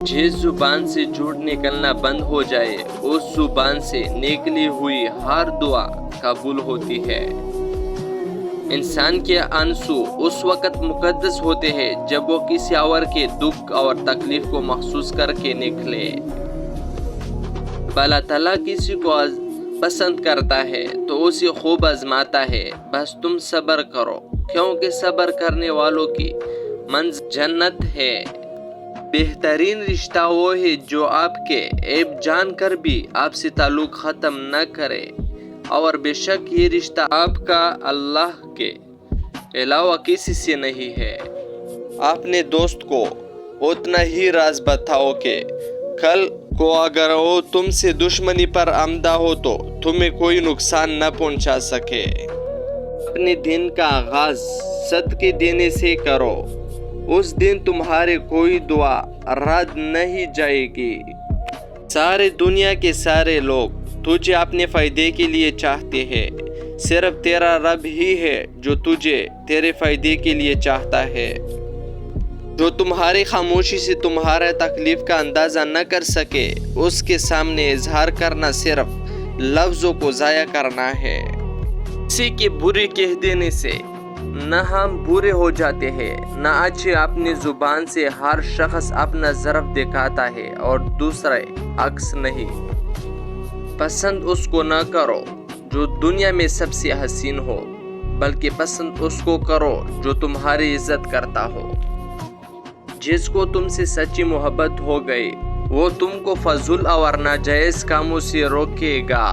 जिस जुबान से झूठ निकलना बंद हो जाए उस जुबान से निकली हुई हर दुआ कबूल होती है। इंसान के आंसू उस वक़्त मुक़द्दस होते हैं जब वो किसी और के दुख और तकलीफ को महसूस करके निकले। अल्लाह ताला किसी को पसंद करता है तो उसे खूब आजमाता है। बस तुम सब्र करो, क्योंकि सब्र करने वालों की मंजिल जन्नत है। बेहतरीन रिश्ता वो है जो आपके ऐब जान कर भी आपसे ताल्लुक़ ख़त्म न करे, और बेशक ये रिश्ता आपका अल्लाह के अलावा किसी से नहीं है। अपने दोस्त को उतना ही राज बताओ कि कल को अगर वो तुमसे दुश्मनी पर आमदा हो तो तुम्हें कोई नुकसान न पहुंचा सके। अपने दिन का आगाज सदके देने से करो, उस दिन तुम्हारे कोई दुआ रद्द नहीं जाएगी। सारे दुनिया के सारे लोग तुझे अपने फ़ायदे के लिए चाहते हैं, सिर्फ तेरा रब ही है जो तुझे तेरे फ़ायदे के लिए चाहता है। जो तुम्हारी खामोशी से तुम्हारा तकलीफ का अंदाज़ा न कर सके उसके सामने इजहार करना सिर्फ लफ्ज़ों को ज़ाया करना है। किसी के बुरे कह देने से न हम बुरे हो जाते हैं, न अच्छे। अपनी जुबान से हर शख्स अपना ज़र्फ दिखाता है और दूसरे अक्स नहीं। पसंद उसको न करो जो दुनिया में सबसे हसीन हो, बल्कि पसंद उसको करो जो तुम्हारी इज्जत करता हो। जिसको तुमसे सच्ची मोहब्बत हो गई वो तुमको फजूल और नाजायज़ कामों से रोकेगा।